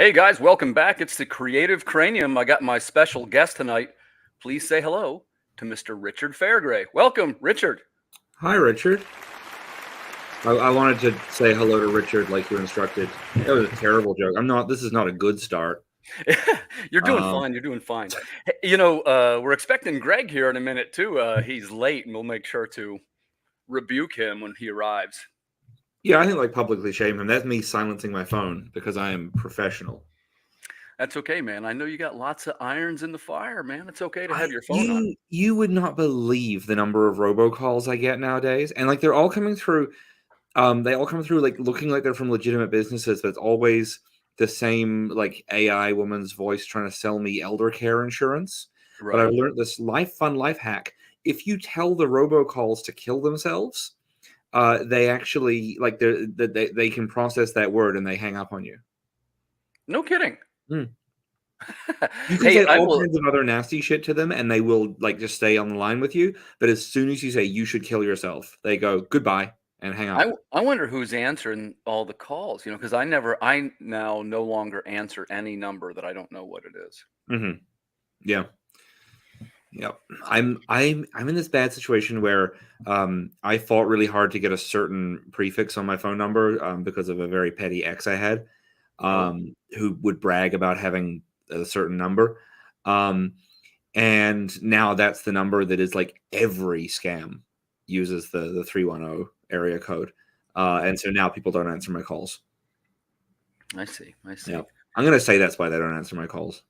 Hey guys, welcome back. It's the Creative Cranium. I got my special guest tonight. Please say hello to Mr. Richard Fairgray. Welcome, Richard. Hi, Richard. I wanted to say hello to Richard like you instructed. That was a terrible joke. This is not a good start. You're doing Um, fine. You're doing fine. Hey, we're expecting Greg here in a minute too. He's late, and we'll make sure to rebuke him when he arrives. yeah, I think like publicly shame him. That's me silencing my phone because I am professional. That's okay, man. I know you got lots of irons in the fire, man. It's okay to I have your phone on. you would not believe the number of robocalls I get nowadays, and like they're all coming through. They all come through like looking like they're from legitimate businesses, but it's always the same like AI woman's voice trying to sell me elder care insurance. But Right. I've learned this fun life hack. If you tell the robocalls to kill themselves, they actually like they can process that word and they hang up on you. No kidding. Hmm. You can Hey, say I all will. kinds of other nasty shit to them, and they will like just stay on the line with you. But as soon as you say you should kill yourself, they go goodbye and hang up. I wonder who's answering all the calls, because I now no longer answer any number that I don't know what it is. Hmm. Yeah. Yep. I'm in this bad situation where I fought really hard to get a certain prefix on my phone number because of a very petty ex I had Oh, who would brag about having a certain number. Um, and now that's the number that is like every scam uses the 310 area code. And so now people don't answer my calls. I see. I Yeah. see. I'm going to say that's why they don't answer my calls.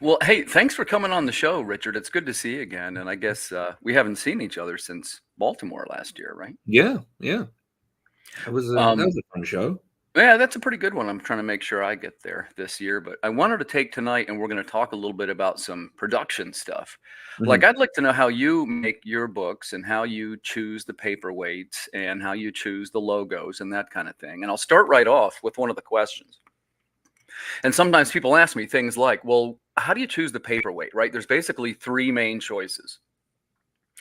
Well, hey, thanks for coming on the show, Richard. It's good to see you again. And I guess we haven't seen each other since Baltimore last year, right? Yeah. Yeah. That Um, was a fun show. yeah, that's a pretty good one. I'm trying to make sure I get there this year, but I wanted to take tonight and we're going to talk a little bit about some production stuff. Like, Mhm. I'd like to know how you make your books and how you choose the paperweights and how you choose the logos and that kind of thing. And I'll start right off with one of the questions. And sometimes people ask me things like, well, how do you choose the paperweight, right? There's basically three main choices.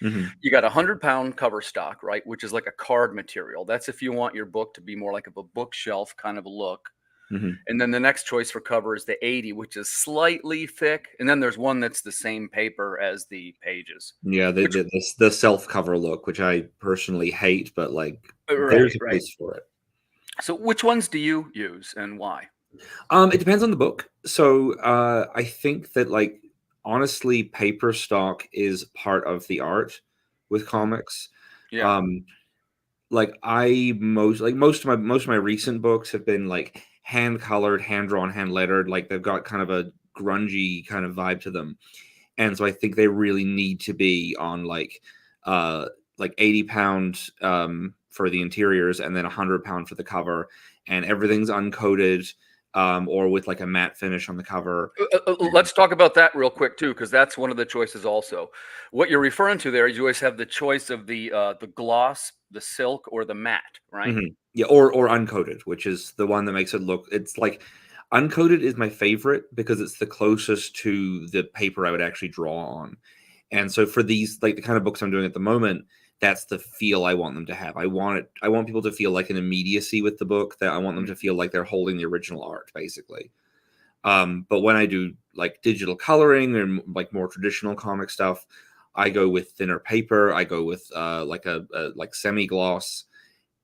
Mhm. You got a 100-pound cover stock, right? Which is like a card material. That's if you want your book to be more like of a bookshelf kind of a look. Mhm. And then the next choice for cover is the 80, which is slightly thick. And then there's one that's the same paper as the pages, Yeah, which, the self cover look, which I personally hate, but like there's right, a right. place for it. So which ones do you use and why? It depends on the book. So I think that like honestly, paper stock is part of the art with comics. Yeah. Um, like most of my recent books have been like hand colored, hand drawn, hand lettered. Like they've got kind of a grungy kind of vibe to them. And so I think they really need to be on uh 80 pound for the interiors and then 100 pound for the cover, and everything's uncoated or with like a matte finish on the cover. Let's talk about that real quick too, because that's one of the choices also. What you're referring to there is you always have the choice of the gloss, the silk, or the matte, right? Yeah, or uncoated, which is the one that makes it look, it's like uncoated is my favorite because it's the closest to the paper I would actually draw on. And so for these, like the kind of books I'm doing at the moment, that's the feel I want them to have. I want people to feel like an immediacy with the book, that I want them Mm. to feel like they're holding the original art, basically. But when I do like digital coloring and like more traditional comic stuff, I go with thinner paper. I go with like a like semi gloss,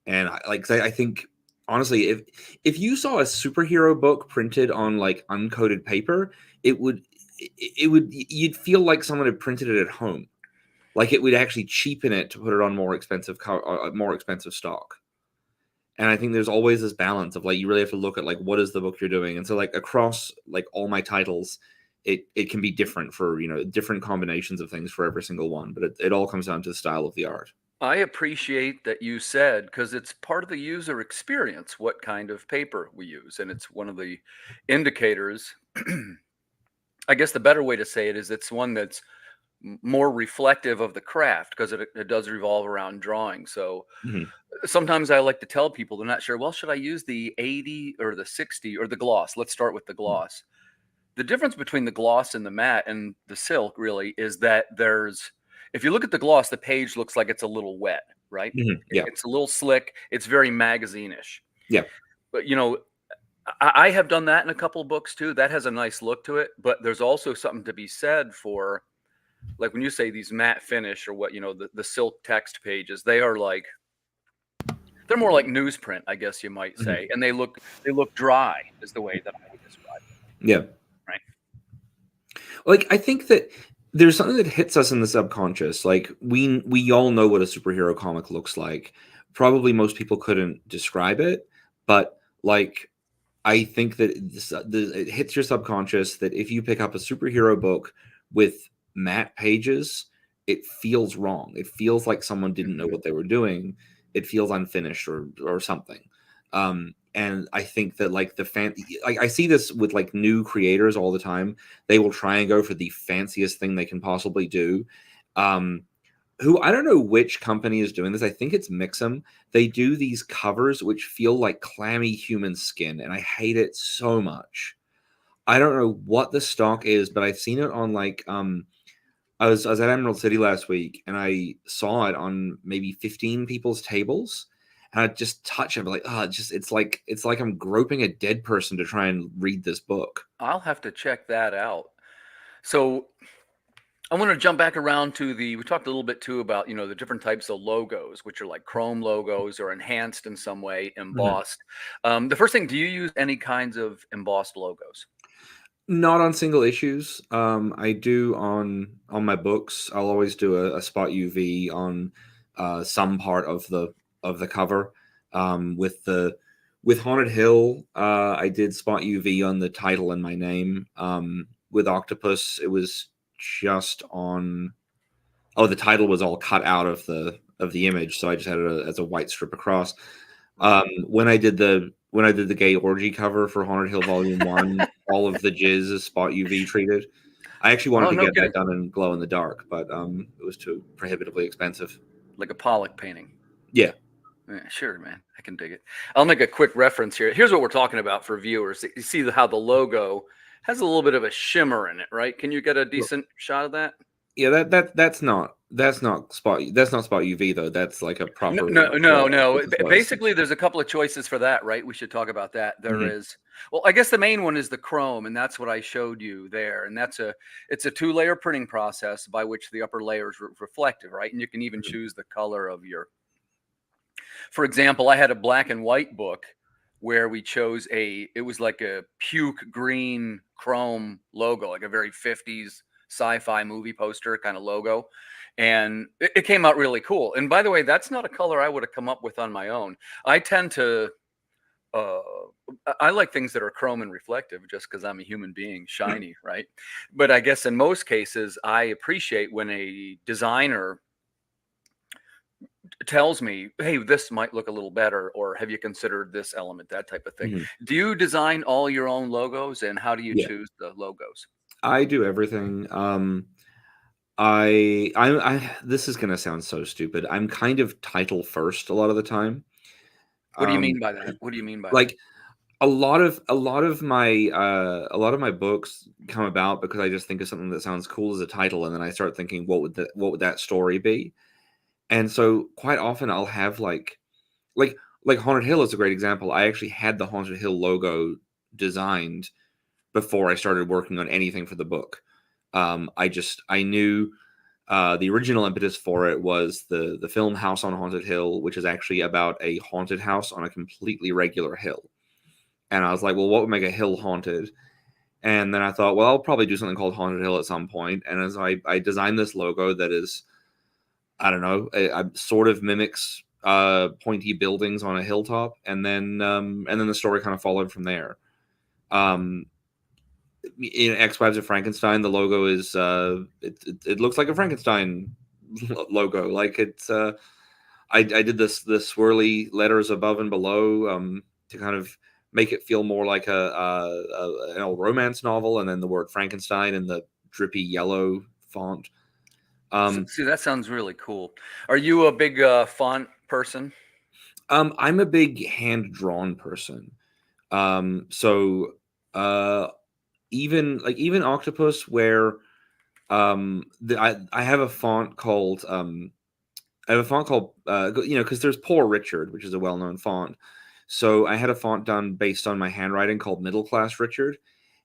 and I think honestly, if you saw a superhero book printed on like uncoated paper, it would you'd feel like someone had printed it at home. Like it would actually cheapen it to put it on more expensive stock. And I think there's always this balance of like you really have to look at like what is the book you're doing. And so like across like all my titles, it can be different for different combinations of things for every single one. But it all comes down to the style of the art. I appreciate that you said, because it's part of the user experience what kind of paper we use, and it's one of the indicators. I guess the better way to say it is it's one that's more reflective of the craft because it does revolve around drawing. So Mhm. sometimes I like to tell people they're not sure, well, should I use the 80 or the 60 or the gloss? Let's start with the gloss. The difference between the gloss and the matte and the silk really is that if you look at the gloss, the page looks like it's a little wet, right? Mhm. Yeah. It's a little slick. It's very magazine-ish. Yeah. But, I have done that in a couple of books too. That has a nice look to it, but there's also something to be said for, like when you say these matte finish or what, the silk text pages, they're more like newsprint, I guess you might Mhm. say, and they look dry is the way that I would describe Yeah. it, right? Like I think that there's something that hits us in the subconscious. Like we all know what a superhero comic looks like. Probably most people couldn't describe it, but like I think that it hits your subconscious that if you pick up a superhero book with matte pages, it feels wrong. It feels like someone didn't know Mhm. what they were doing. It feels unfinished or something. And I think that like I see this with like new creators all the time. They will try and go for the fanciest thing they can possibly do. Um, who I don't know which company is doing this. I think it's Mixum. They do these covers which feel like clammy human skin, and I hate it so much. I don't know what the stock is, but I've seen it on like I was at Emerald City last week and I saw it on maybe 15 people's tables. And I just touch it, I'm like, oh, it's like I'm groping a dead person to try and read this book. I'll have to check that out. So I want to jump back around to we talked a little bit too about, the different types of logos, which are like chrome logos or enhanced in some way, Mhm. embossed. The first thing, do you use any kinds of embossed logos? Not on single issues. I do on my books. I'll always do a spot UV on some part of the cover. With Haunted Hill, I did spot UV on the title and my name. With Octopus, it was just on. Oh, the title was all cut out of the image, so I just had it as a white strip across. Right. When I did the gay orgy cover for Haunted Hill Volume 1, all of the jizz is spot UV treated. I actually wanted Oh, to no get that kidding. done in glow in the dark, but it was too prohibitively expensive. Like a Pollock painting. Yeah. Yeah, sure, man. I can dig it. I'll make a quick reference here. Here's what we're talking about for viewers. You see how the logo has a little bit of a shimmer in it, right? Can you get a Well, decent shot of that? yeah, that's not spot UV though. That's like a No, proper no, no, gloss no. with a twist. Basically, there's a couple of choices for that, right? We should talk about that. There Mhm. is, well, I guess the main one is the chrome, and that's what I showed you there. And it's a two-layer printing process by which the upper layer is reflective, right? And you can even Mhm. choose the color of your. For example, I had a black and white book where we chose it was like a puke green chrome logo, like a very 50s sci-fi movie poster kind of logo. And it came out really cool. And by the way, that's not a color I would have come up with on my own. I tend to, uh, I like things that are chrome and reflective just because I'm a human being, shiny, right? But I guess in most cases, I appreciate when a designer tells me, hey, this might look a little better, or have you considered this element, that type of thing. Mhm. Do you design all your own logos, and how do you Yeah, choose the logos? I do everything. I this is gonna sound so stupid. I'm kind of title first a lot of the time. What do you Um, mean by that? What do you mean by that? like a lot of my books come about because I just think of something that sounds cool as a title, and then I start thinking what would that story be? And so quite often I'll have like like Haunted Hill is a great example. I actually had the Haunted Hill logo designed before I started working on anything for the book. I knew the original impetus for it was the film House on Haunted Hill, which is actually about a haunted house on a completely regular hill. And I was like, well, what would make a hill haunted? And then I thought, well, I'll probably do something called Haunted Hill at some point. And as I designed this logo that is, I don't know, I sort of mimics pointy buildings on a hilltop, and then the story kind of followed from there. Um, in X Wives of Frankenstein, the logo is it looks like a Frankenstein logo. Like I did the swirly letters above and below to kind of make it feel more like an old romance novel, and then the word Frankenstein in the drippy yellow font. Um, See, that sounds really cool. Are you a big font person? I'm a big hand drawn person. So uh, even Octopus, where I have a font called I have a font called because there's Poor Richard, which is a well known font. So I had a font done based on my handwriting called Middle Class Richard,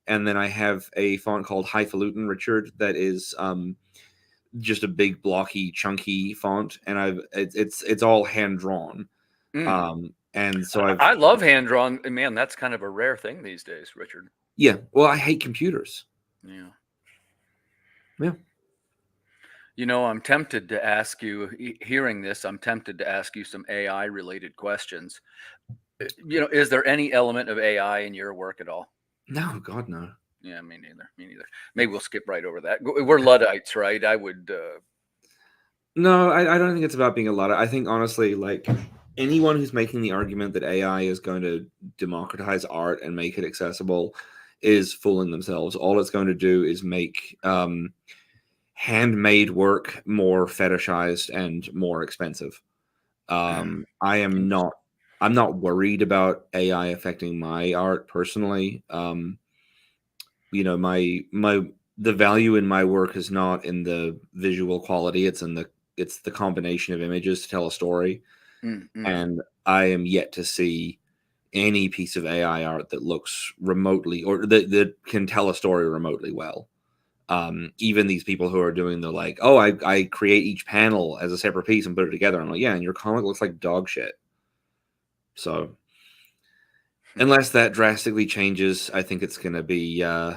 and then I have a font called Highfalutin Richard that is just a big blocky chunky font, and it's all hand drawn. Mm. And so I love hand drawn. Man, that's kind of a rare thing these days, Richard. yeah, well, I hate computers. Yeah. Yeah. You know, I'm tempted to ask you, hearing this, I'm tempted to ask you some AI related questions. You know, is there any element of AI in your work at all? No, God, no. Yeah, me neither. Me neither. Maybe we'll skip right over that. We're Luddites, right? I would. No, I don't think it's about being a lot. I think honestly, like anyone who's making the argument that AI is going to democratize art and make it accessible is fooling themselves. All it's going to do is make handmade work more fetishized and more expensive. I am not. I'm not worried about AI affecting my art personally. You know, my the value in my work is not in the visual quality; it's the combination of images to tell a story. Mm, mm. And I am yet to see any piece of AI art that looks remotely or that can tell a story remotely well. Even these people who are doing the like, oh, I create each panel as a separate piece and put it together. I'm like, yeah, and your comic looks like dog shit. So Hmm. unless that drastically changes, I think it's gonna be the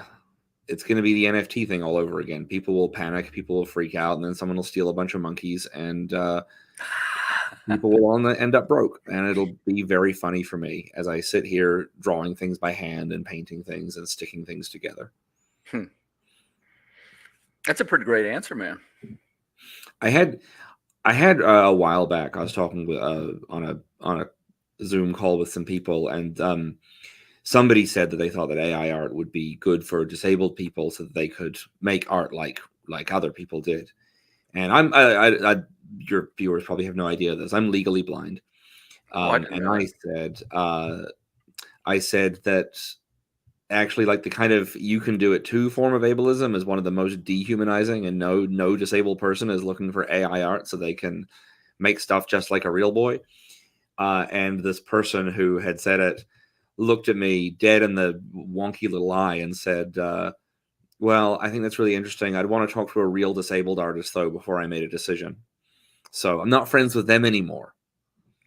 NFT thing all over again. People will panic, people will freak out, and then someone will steal a bunch of monkeys, and people will all end up broke. And it'll be very funny for me as I sit here drawing things by hand and painting things and sticking things together. Hmm. That's a pretty great answer, man. I had a while back. I was talking with on a Zoom call with some people, and somebody said that they thought that AI art would be good for disabled people, so that they could make art like other people did. And your viewers probably have no idea of this. I'm legally blind, Oh, I didn't and know that. I said that actually, like the kind of you can do it too form of ableism is one of the most dehumanizing, and no disabled person is looking for AI art so they can make stuff just like a real boy. And this person who had said it looked at me dead in the wonky little eye and said, well, I think that's really interesting. I'd want to talk to a real disabled artist though before I made a decision. So I'm not friends with them anymore.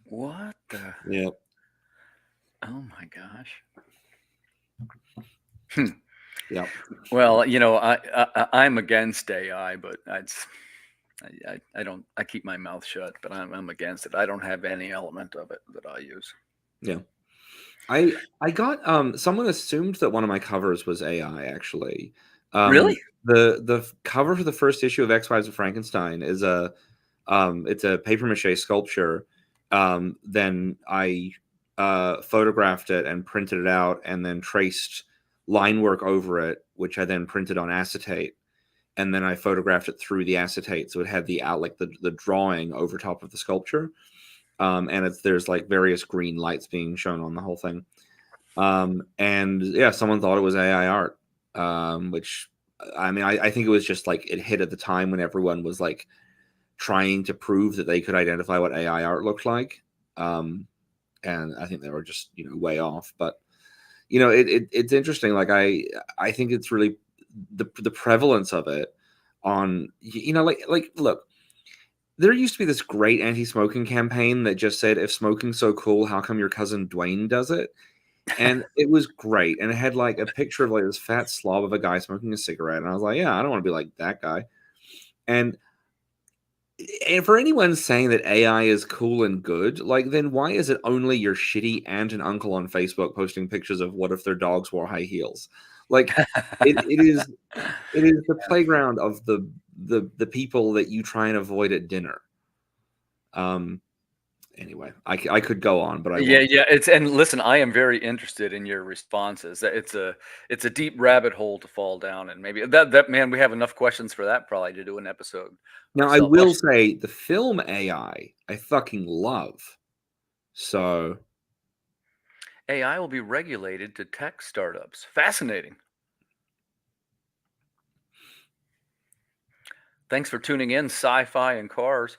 What the? Yeah. Oh my gosh. Hmm. Yeah. Well, you know, I'm against AI, but I don't I keep my mouth shut, but I'm against it. I don't have any element of it that I use. Yeah. I got someone assumed that one of my covers was AI actually. Really? The cover for the first issue of X Files of Frankenstein is it's a paper mache sculpture. Then I photographed it and printed it out and then traced line work over it, which I then printed on acetate. And then I photographed it through the acetate, so it had the out like the drawing over top of the sculpture. And there's like various green lights being shown on the whole thing. And yeah, someone thought it was AI art, which I mean, I think it was just like it hit at the time when everyone was like trying to prove that they could identify what AI art looked like. And I think they were just way off. But it's interesting. Like I think it's really the prevalence of it on like look, there used to be this great anti-smoking campaign that just said, if smoking's so cool, how come your cousin Dwayne does it? And it was great. And it had like a picture of like this fat slob of a guy smoking a cigarette. And I was like, yeah, I don't want to be like that guy. And for anyone saying that AI is cool and good, like, then why is it only your shitty aunt and uncle on Facebook posting pictures of what if their dogs wore high heels? Like, it is the playground of the people that you try and avoid at dinner. Anyway, I could go on, but I Yeah, won't. yeah. It's and listen, I am very interested in your responses. It's a deep rabbit hole to fall down, and maybe that man, we have enough questions for that probably to do an episode Now, I ourselves. will say the film I fucking love. So AI will be regulated to tech startups. Fascinating. Thanks for tuning in, Sci-Fi and Cars.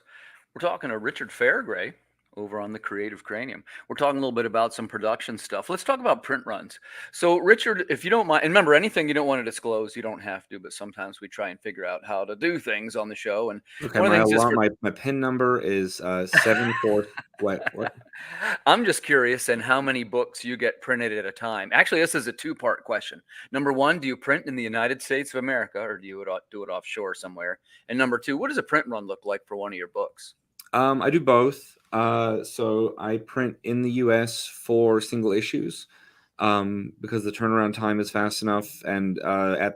We're talking to Richard Fairgray, over on the Creative Cranium. We're talking a little bit about some production stuff. Let's talk about print runs. So, Richard, if you don't mind, and remember, anything you don't want to disclose, you don't have to, but sometimes we try and figure out how to do things on the show. And Okay, one of the my things is alarm, for my pin number is 74. What? I'm just curious in how many books you get printed at a time. Actually, this is a two-part question. Number one, do you print in the United States of America, or do you do it offshore somewhere? And number two, what does a print run look like for one of your books? I do both. So I print in the US for single issues, because the turnaround time is fast enough. And I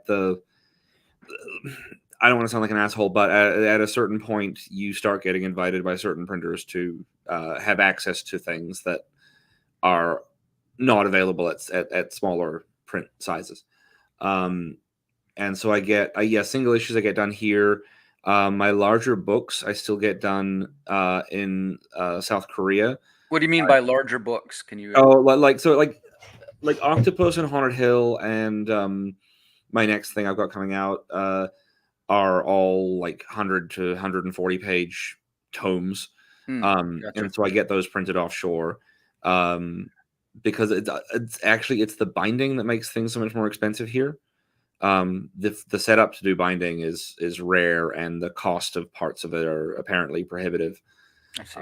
don't want to sound like an asshole, but at a certain point, you start getting invited by certain printers to have access to things that are not available at smaller print sizes. And so I get, yeah, single issues I get done here. My larger books I still get done in South Korea. What do you mean by larger books? Can you? Oh, like Octopus and Haunted Hill, and my next thing I've got coming out are all like 100 to 140 page tomes. Gotcha. And so I get those printed offshore, because it's the binding that makes things so much more expensive here. The setup to do binding is rare, and the cost of parts of it are apparently prohibitive. I see.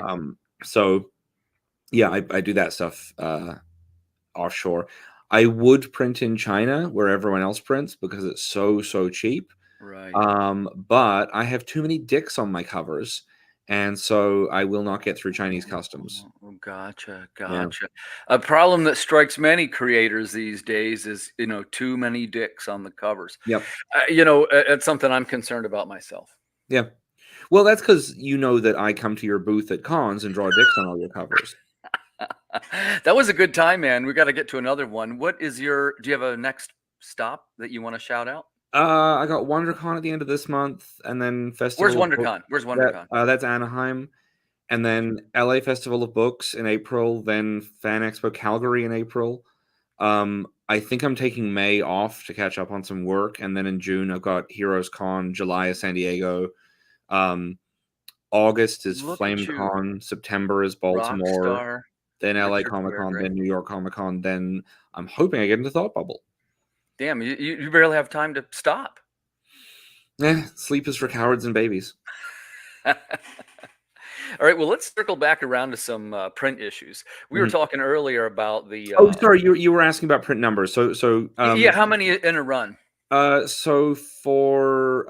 So yeah, I do that stuff offshore. I would print in China where everyone else prints because it's so cheap. Right. But I have too many dicks on my covers, and so I will not get through Chinese customs. Oh, gotcha, Yeah. gotcha. A problem that strikes many creators these days is, too many dicks on the covers. Yep. It's something I'm concerned about myself. Yeah. Well, that's because you know that I come to your booth at cons and draw dicks on all your covers. That was a good time, man. We got to get to another one. Do you have a next stop that you want to shout out? I got WonderCon at the end of this month, and then Where's Festival of Books. WonderCon? Where's WonderCon? That's Anaheim, and then LA Festival of Books in April, then Fan Expo Calgary in April. I think I'm taking May off to catch up on some work, and then in June I've got Heroes Con, July is San Diego, August is Look Flame at you, Con, September is Baltimore, Rockstar, then LA Richard Comic Con, Fairgray. then New York Comic Con, then I'm hoping I get into Thought Bubble. Damn, you barely have time to stop. Sleep is for cowards and babies. All right, well, let's circle back around to some print issues. We were talking earlier about the. Oh, sorry, you were asking about print numbers. So Yeah, how many in a run? So for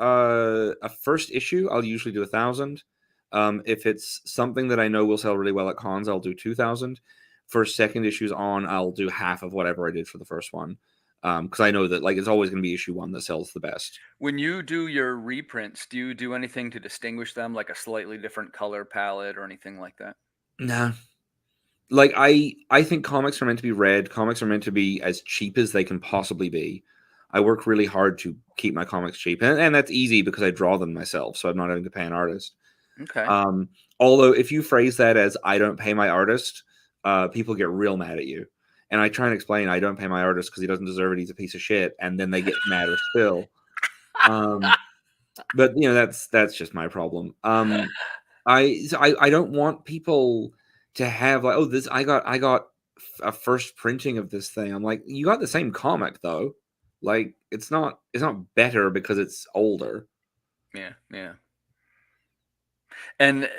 a first issue, I'll usually do 1,000. If it's something that I know will sell really well at cons, I'll do 2,000. For second issues on, I'll do half of whatever I did for the first one. Because I know that it's always going to be issue one that sells the best. When you do your reprints, do you do anything to distinguish them, like a slightly different color palette or anything like that? No. I think comics are meant to be read. Comics are meant to be as cheap as they can possibly be. I work really hard to keep my comics cheap, and that's easy because I draw them myself, so I'm not having to pay an artist. Okay. Although if you phrase that as "I don't pay my artist," people get real mad at you. And I try and explain I don't pay my artist because he doesn't deserve it. He's a piece of shit, and then they get madder still. But that's just my problem. I don't want people to have like, oh, this I got a first printing of this thing. I'm like, you got the same comic though. Like it's not better because it's older. Yeah. And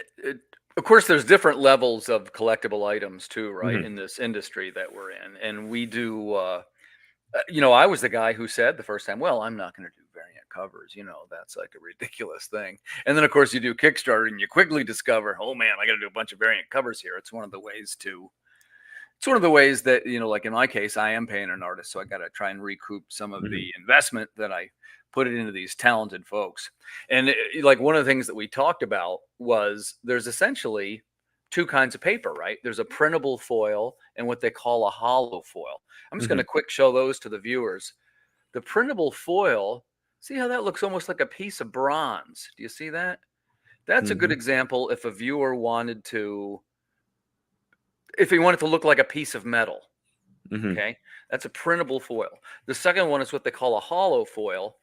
of course, there's different levels of collectible items too, right? In this industry that we're in, and we do. I was the guy who said the first time, "Well, I'm not going to do variant covers. That's like a ridiculous thing." And then, of course, you do Kickstarter, and you quickly discover, "Oh man, I got to do a bunch of variant covers here." It's one of the ways that like in my case, I am paying an artist, so I got to try and recoup some of the investment that I put it into these talented folks. And like one of the things that we talked about was there's essentially two kinds of paper, right? There's a printable foil and what they call a hollow foil. I'm just going to quick show those to the viewers. The printable foil, see how that looks almost like a piece of bronze. Do you see that? That's a good example if a viewer wanted to look like a piece of metal. Okay, that's a printable foil. The second one is what they call a hollow foil,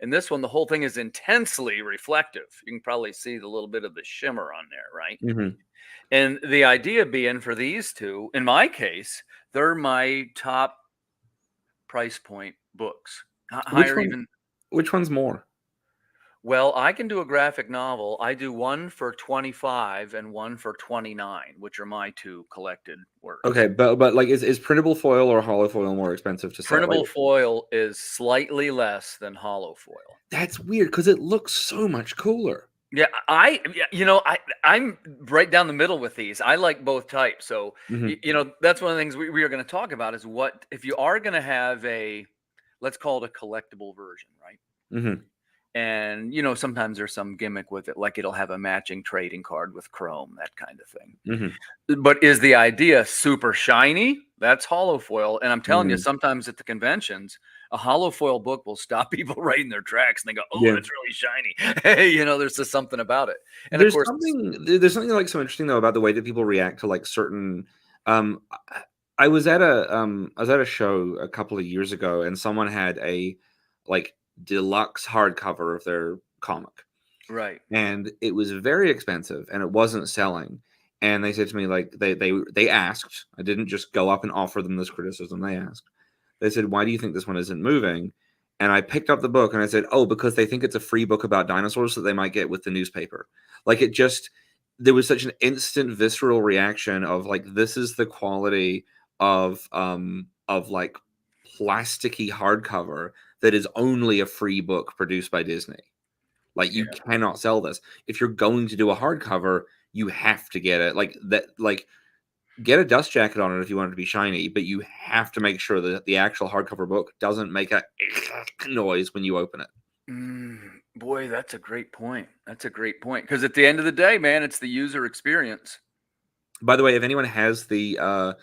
And this one, the whole thing is intensely reflective. You can probably see the little bit of the shimmer on there, right? Mm-hmm. And the idea being for these two, in my case, they're my top price point books. Which Higher one? even. Which one's more? Well, I can do a graphic novel. I do one for 25 and one for 29, which are my two collected works. Okay, but like, is printable foil or hollow foil more expensive to sell? Like, Printable foil is slightly less than hollow foil. that's weird because it looks so much cooler. Yeah, I'm right down the middle with these. I like both types. So, Mm-hmm. that's one of the things we are going to talk about is what if you are going to have a, let's call it a collectible version, right? Mm-hmm. And sometimes there's some gimmick with it, like it'll have a matching trading card with chrome, that kind of thing. Mm-hmm. But is the idea super shiny? That's hollow foil. And I'm telling you, Mm-hmm. sometimes at the conventions, a hollow foil book will stop people right in their tracks and they go, oh, Yeah. that's really shiny. Hey, there's just something about it. And of There's course, something like so interesting though about the way that people react to like certain I was at a show a couple of years ago and someone had a like deluxe hardcover of their comic right. and it was very expensive and it wasn't selling. And they said to me like they asked, I didn't just go up and offer them this criticism. They asked. They said, "Why do you think this one isn't moving?" And I picked up the book and I said, "Oh, because they think it's a free book about dinosaurs that they might get with the newspaper." Like it just there was such an instant visceral reaction of like this is the quality of like plasticky hardcover that is only a free book produced by Disney. Like you Yeah. cannot sell this. If you're going to do a hardcover, you have to get it. Like that like get a dust jacket on it if you want it to be shiny, but you have to make sure that the actual hardcover book doesn't make a noise when you open it. Boy, that's a great point. That's a great point. Because at the end of the day, man, it's the user experience. By the way, if anyone has the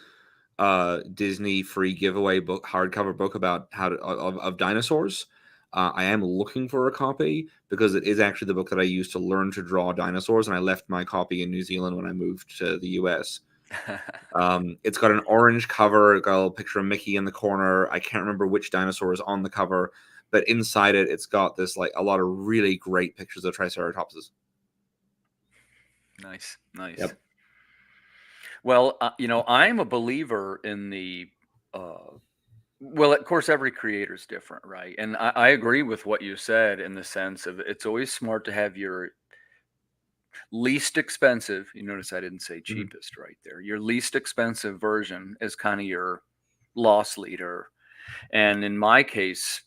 Disney free giveaway book, hardcover book about how to of dinosaurs, I am looking for a copy because it is actually the book that I used to learn to draw dinosaurs, and I left my copy in New Zealand when I moved to the US. It's got an orange cover, got a little picture of Mickey in the corner. I can't remember which dinosaur is on the cover, but inside it, it's got this like a lot of really great pictures of Triceratopses. Nice, nice. Yep. Well, I'm a believer in the, well, of course, every creator is different, right? And I agree with what you said in the sense of it's always smart to have your least expensive. You notice I didn't say Mhm. cheapest right there. Your least expensive version is kind of your loss leader. And in my case,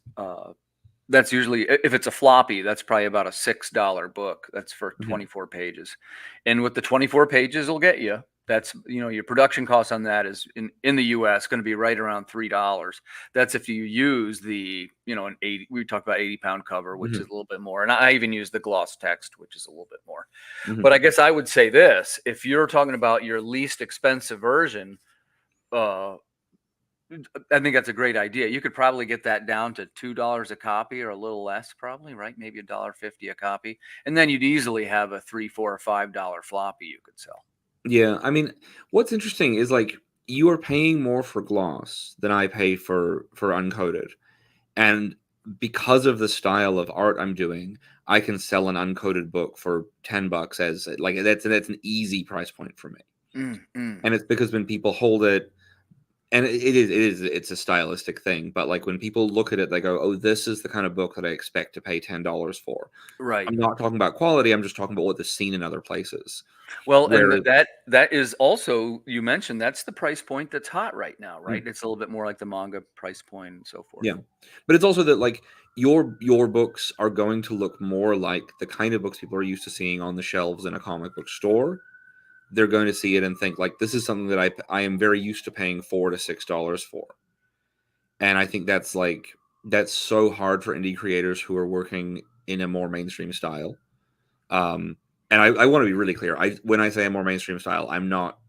that's usually if it's a floppy, that's probably about a $6 book. That's for Mhm. 24 pages. And with the 24 pages will get you, that's your production cost on that is in the US going to be right around $3. That's if you use the, an 80, we talked about 80-pound cover, which is Mhm. a little bit more. And I even use the gloss text, which is a little bit more. Mhm. But I guess I would say this, if you're talking about your least expensive version, uh I think that's a great idea. You could probably get that down to $2 a copy or a little less, probably, right? Maybe $1.50 a copy. And then you'd easily have a 3, 4, or $5 floppy you could sell. Yeah, I mean, what's interesting is like you are paying more for gloss than I pay for uncoated, and because of the style of art I'm doing, I can sell an uncoated book for $10 as like that's an easy price point for me. Mm, mm. And it's because when people hold it, and it's a stylistic thing, but like when people look at it, they go, "Oh, this is the kind of book that I expect to pay $10 for." Right. I'm not talking about quality. I'm just talking about what the seen in other places. Well, and Where that is also, you mentioned that's the price point that's hot right now, right? mm, It's a little bit more like the manga price point and so forth. yeah, but it's also that like your books are going to look more like the kind of books people are used to seeing on the shelves in a comic book store. They're going to see it and think like this is something that I am very used to paying $4 to $6 for. And I think that's so hard for indie creators who are working in a more mainstream style. Um, and I want to be really clear. When I say a more mainstream style, I'm not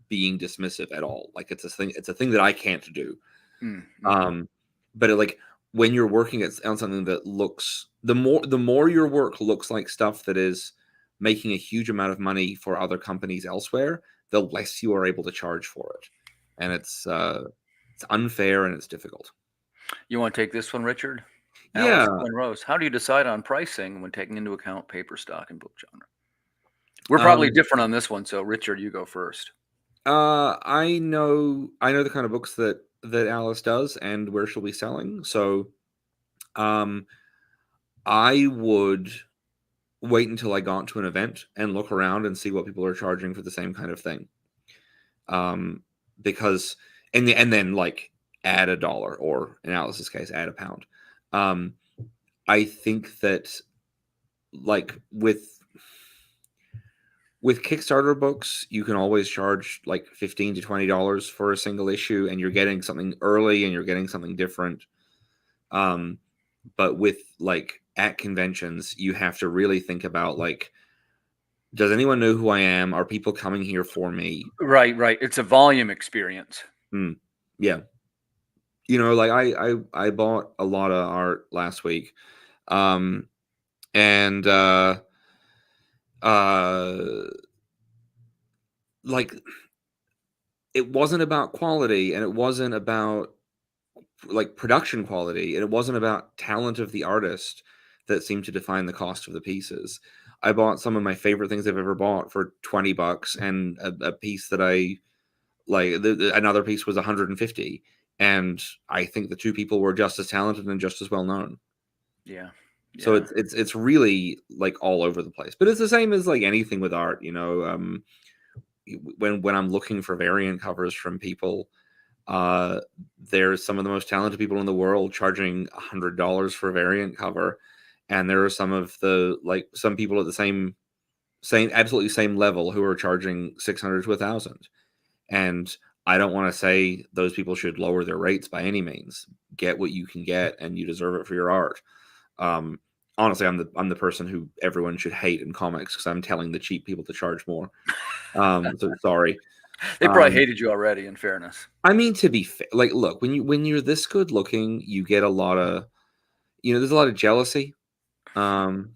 being dismissive at all. Like it's a thing that I can't do. Mm, mm. Um, but like when you're working on something that looks the more your work looks like stuff that is making a huge amount of money for other companies elsewhere, the less you are able to charge for it, and it's unfair and it's difficult. You want to take this one, Richard? Alice Yeah. Quinn Rose, how do you decide on pricing when taking into account paper stock and book genre? We're probably Um, different on this one, so Richard, you go first. I know the kind of books that Alice does and where she'll be selling. So, um, I would wait until I got to an event and look around and see what people are charging for the same kind of thing. Um, because and then like add a dollar, or in Alice's case, add a pound. Um, I think that like with Kickstarter books, you can always charge like $15 to $20 for a single issue, and you're getting something early and you're getting something different. Um, but with like at conventions, you have to really think about like, does anyone know who I am? Are people coming here for me? Right, right. It's a volume experience. Yeah, like I bought a lot of art last week, um, and uh, like it wasn't about quality, and it wasn't about like production quality, and it wasn't about talent of the artist that seemed to define the cost of the pieces. I bought some of my favorite things I've ever bought for $20, and a piece that I like. Another piece was 150, and I think the two people were just as talented and just as well known. Yeah. So Yeah. it's really like all over the place. But it's the same as like anything with art. When I'm looking for variant covers from people, uh, there's some of the most talented people in the world charging $100 for a variant cover, and there are some people at the same absolutely same level who are charging 600 to 1,000. And I don't want to say those people should lower their rates by any means. Get what you can get, and you deserve it for your art. Um, Honestly, I'm the person who everyone should hate in comics because I'm telling the cheap people to charge more. So sorry. They probably Um, hated you already, in fairness. I mean, to be fair, like, look, when you're this good looking, you get a lot of, there's a lot of jealousy. Um,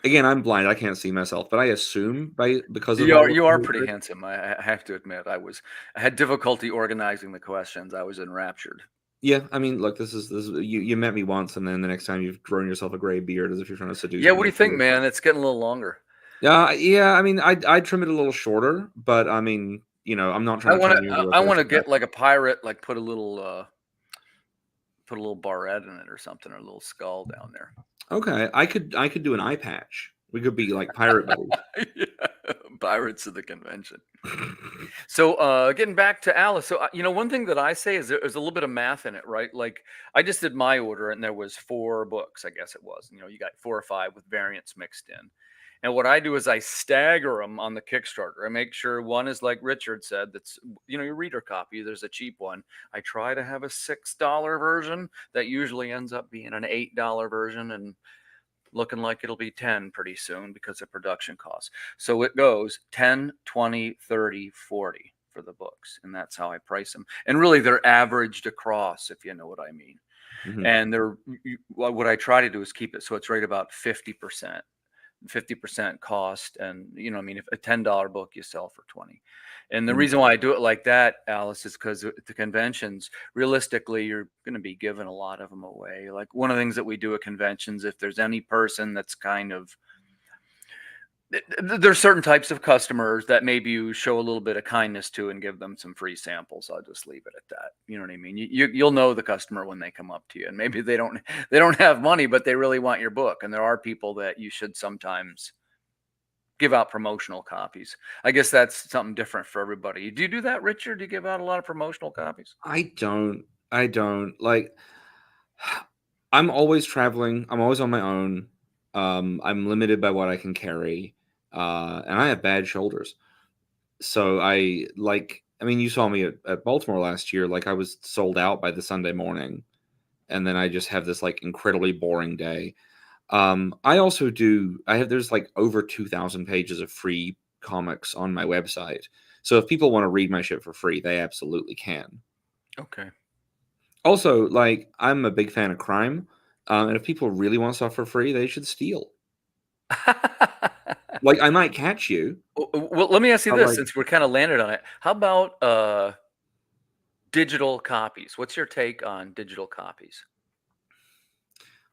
Again, I'm blind; I can't see myself, but I assume because of You my are look you and are pretty hair. handsome. I have to admit, I had difficulty organizing the questions. I was enraptured. Yeah, I mean, look, this is you met me once, and then the next time you've grown yourself a gray beard as if you're trying to seduce Yeah, me. what do you think, man? It's getting a little longer. Yeah. I mean, I'd trim it a little shorter, but I mean, I'm not I trying to want turn to you into a I want horse. to get like a pirate, like put a little barrette in it or something, or a little skull down there. Okay, I could do an eye patch. We could be like pirate buddies. Yeah. Pirates of the convention. So, getting back to Alice, so one thing that I say is there's a little bit of math in it, right? Like I just did my order, and there was 4 books, I guess it was. You got 4 or 5 with variants mixed in. And what I do is I stagger them on the Kickstarter. I make sure one is like Richard said, that's your reader copy. There's a cheap one. I try to have a $6 version that usually ends up being an $8 version, and looking like it'll be 10 pretty soon because of production costs. So it goes 10, 20, 30, 40 for the books. And that's how I price them. And really they're averaged across, if you know what I mean. Mhm, And what I try to do is keep it so it's right about 50% cost. And I mean, if a $10 book you sell for 20. And the mhm. reason why I do it like that, Alice, is because at the conventions, realistically, you're going to be giving a lot of them away. Like one of the things that we do at conventions, if there's any person that's kind of there's certain types of customers that maybe you show a little bit of kindness to and give them some free samples. I'll just leave it at that. You know what I mean? You'll know the customer when they come up to you, and maybe they don't have money, but they really want your book. And there are people that you should sometimes give out promotional copies. I guess that's something different for everybody. Do you do that, Richard? Do you give out a lot of promotional copies? I don't like. I'm always traveling. I'm always on my own. I'm limited by what I can carry, and I have bad shoulders. So I mean, you saw me at Baltimore last year. Like I was sold out by the Sunday morning, and then I just have this like incredibly boring day. I also do. There's like over 2,000 pages of free comics on my website. So if people want to read my shit for free, they absolutely can. Okay. Also, like I'm a big fan of crime, and if people really want stuff for free, they should steal. Like I might catch you, Well, let me ask you but this, like since we're kind of landed on it. How about digital copies? What's your take on digital copies?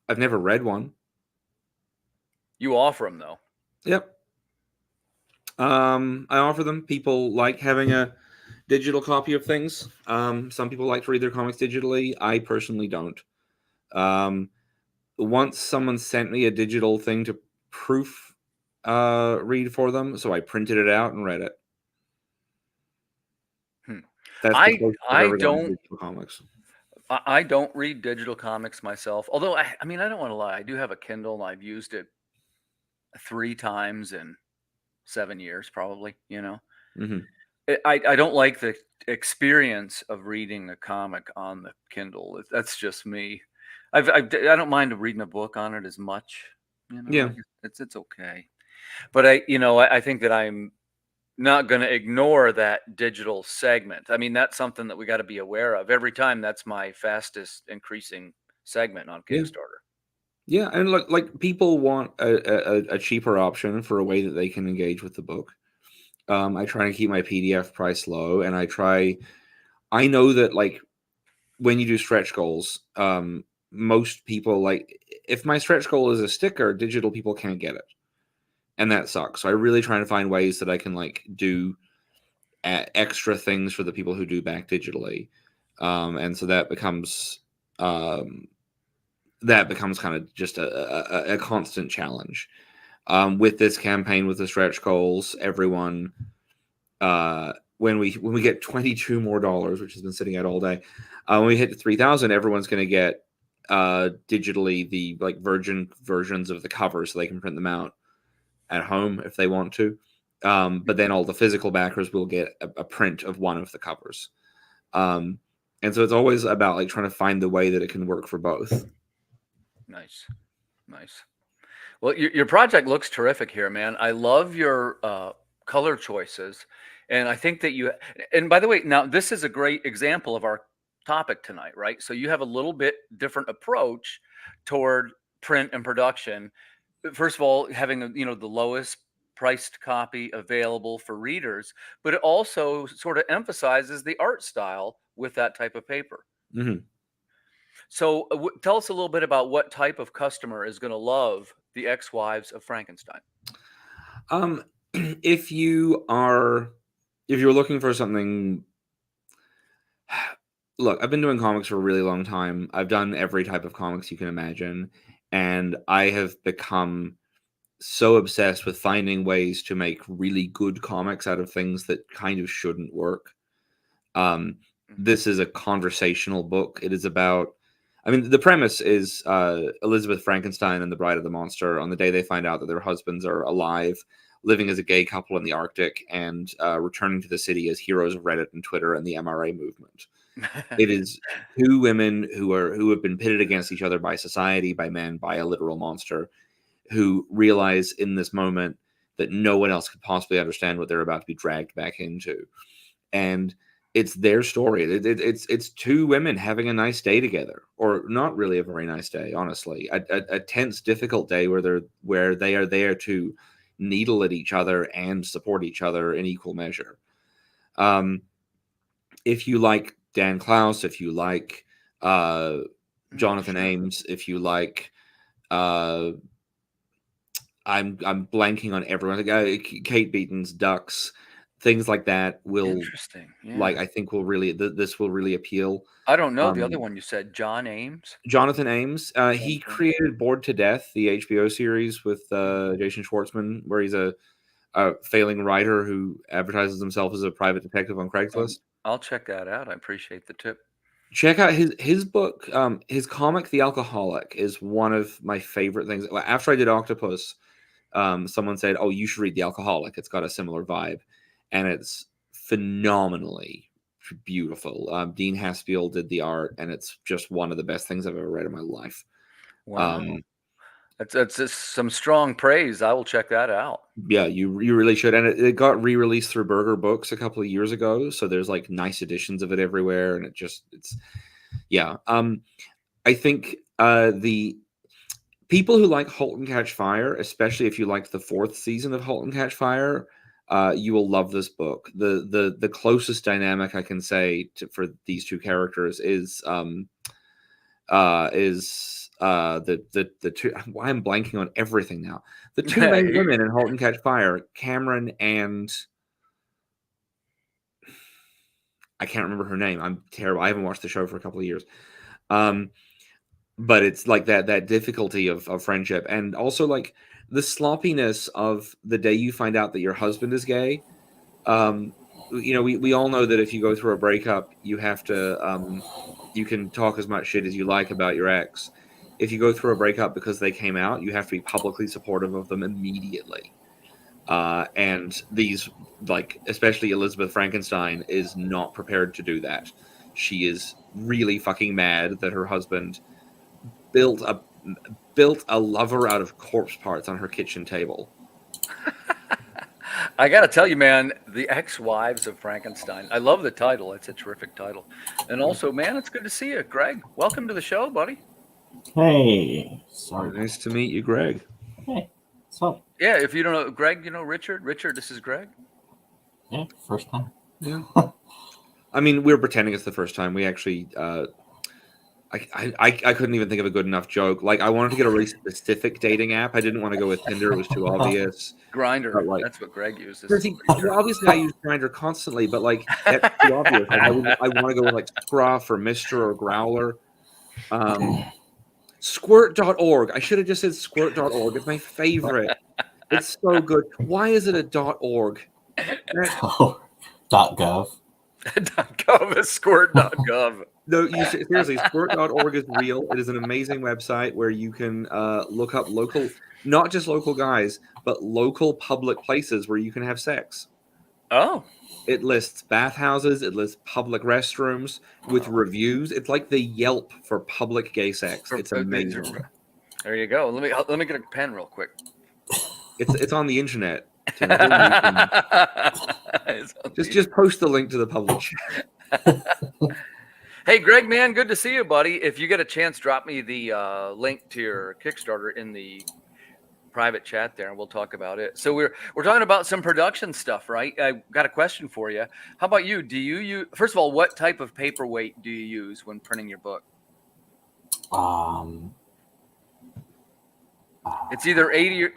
I've never read one. You offer them though. Yep. I offer them. People like having a digital copy of things. Some people like to read their comics digitally. I personally don't. Um, Once someone sent me a digital thing to proof read for them, so I printed it out and read it. Hmm. That's the I closest I've I ever gotten to don't digital comics. I don't read digital comics myself. Although I mean I don't want to lie. I do have a Kindle and I've used it 3 times in 7 years probably, you know. Hmm. I don't like the experience of reading a comic on the Kindle. That's just me. I don't mind reading a book on it as much. You know, Yeah, it's okay. But I think that I'm not going to ignore that digital segment. I mean, that's something that we got to be aware of. Every time, that's my fastest increasing segment on yeah, Kickstarter. yeah. And like people want a cheaper option for a way that they can engage with the book. I try to keep my PDF price low, and I try. I know that like when you do stretch goals, most people like if my stretch goal is a sticker, digital people can't get it, and that sucks. So I really try to find ways that I can like do extra things for the people who do back digitally, and so um, that becomes kind of just a constant challenge. With this campaign with the stretch goals, everyone when we get $22 more, which has been sitting out all day, when we hit 3,000, everyone's going to get digitally the like virgin versions of the covers so they can print them out at home if they want to. But then all the physical backers will get a print of one of the covers. Um, and so it's always about like trying to find the way that it can work for both. Nice, nice. Well, your project looks terrific here, man. I love your color choices, and I think that you. And by the way, now this is a great example of our topic tonight, right? So you have a little bit different approach toward print and production. First of all, having the lowest priced copy available for readers, but it also sort of emphasizes the art style with that type of paper. Hmm. So, tell us a little bit about what type of customer is going to love the Ex-Wives of Frankenstein. Um, if you're looking for something, look, I've been doing comics for a really long time. I've done every type of comics you can imagine, and I have become so obsessed with finding ways to make really good comics out of things that kind of shouldn't work. Um, Mhm. this is a conversational book. It is about, I mean, the premise is Elizabeth Frankenstein and the Bride of the Monster, on the day they find out that their husbands are alive, living as a gay couple in the Arctic, and returning to the city as heroes of Reddit and Twitter and the MRA movement. It is two women who have been pitted against each other by society, by men, by a literal monster, who realize in this moment that no one else could possibly understand what they're about to be dragged back into. And it's their story. It's two women having a nice day together, or not really a very nice day, honestly. A tense, difficult day where they are there to needle at each other and support each other in equal measure. Um, if you like Dan Klaus, if you like uh, Jonathan Sure. Ames, if you like uh, I'm blanking on everyone. Like, Kate Beaton's Ducks, things like that will Interesting. Yeah. like I think will really this will really appeal. I don't know the other Um, one you said, John Ames. Jonathan Ames, he Jonathan. created Bored to Death, the HBO series with Mhm. Jason Schwartzman, where he's a failing writer who advertises himself as a private detective on Um, Craigslist. I'll check that out. I appreciate the tip. Check out his book, his comic, The Alcoholic, is one of my favorite things. After I did Octopus, someone said, "Oh, you should read The Alcoholic. It's got a similar vibe, and it's phenomenally beautiful." Dean Haspiel did the art, and it's just one of the best things I've ever read in my life. Wow. Um, That's just some strong praise. I will check that out. yeah, you really should, and it got re-released through Burger Books a couple of years ago, so there's like nice editions of it everywhere, and it's yeah. I think the people who like *Halt and Catch Fire*, especially if you liked the fourth season of *Halt and Catch Fire*, you will love this book. The closest dynamic I can say for these two characters is the two. Why I'm blanking on everything now. The two main women in *Halt and Catch Fire*, Cameron and I can't remember her name. I'm terrible. I haven't watched the show for a couple of years. But it's like that difficulty of friendship, and also like the sloppiness of the day you find out that your husband is gay. We all know that if you go through a breakup, you have to you can talk as much shit as you like about your ex. If you go through a breakup because they came out, you have to be publicly supportive of them immediately. And these, like, especially Elizabeth Frankenstein, is not prepared to do that. She is really fucking mad that her husband built a lover out of corpse parts on her kitchen table. I got to tell you, man, The Ex-Wives of Frankenstein. I love the title. It's a terrific title. And also, man, it's good to see you. Greg, welcome to the show, buddy. Hey, sorry. Nice to meet you, Greg. Hey, what's up? Yeah, if you don't know Greg, you know Richard. Richard, this is Greg. Yeah, first time. Yeah. I mean, we're pretending it's the first time. We actually, I couldn't even think of a good enough joke. Like, I wanted to get a really specific dating app. I didn't want to go with Tinder. It was too obvious. Grinder. Like, that's what Greg uses. Well, obviously, I use Grinder constantly, but like that's too obvious. Like, I want to go with like Scruff or Mister or Growler. Squirt.org. I should have just said squirt.org. It's my favorite. It's so good. Why is it a .org? .gov. .gov is squirt.gov. No, seriously, squirt.org is real. It is an amazing website where you can look up local, not just local guys, but local public places where you can have sex. Oh. It lists bathhouses. It lists public restrooms with reviews. It's like the Yelp for public gay sex. It's amazing. There you go. Let me get a pen real quick. It's on the internet. Just post the link to the public chat. Hey, Greg, man, good to see you, buddy. If you get a chance, drop me the link to your Kickstarter in the private chat there, and we'll talk about it. So we're talking about some production stuff, right? I got a question for you. How about you? Do you use, first of all, what type of paperweight do you use when printing your book? It's either 80 or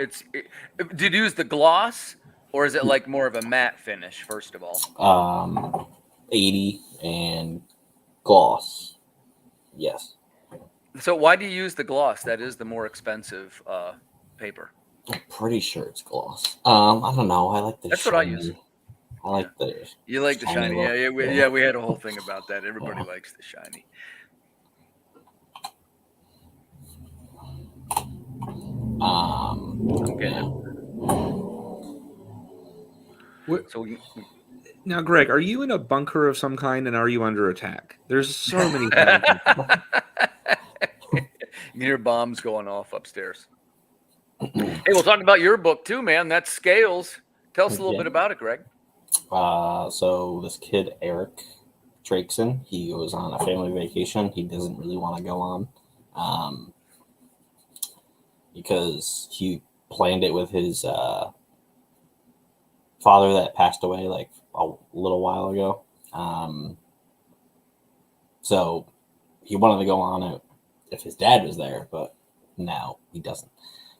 did you use the gloss, or is it like more of a matte finish, first of all? 80 and gloss. Yes. So why do you use the gloss? That is the more expensive paper. I'm pretty sure it's gloss. I don't know. I like the That's shiny. what I use. I like the You like the shiny. look. Yeah, we had a whole thing about that. Everybody likes the shiny. I'm getting it. So now, Greg, are you in a bunker of some kind, and are you under attack? There's so many things. You hear bombs going off upstairs. Hey, we'll talk about your book too, man. That's Scales. Tell us a little bit about it, Greg. So this kid, Eric Drakeson, he was on a family vacation. He doesn't really want to go on because he planned it with his father that passed away like a little while ago. So he wanted to go on it if his dad was there, but now he doesn't.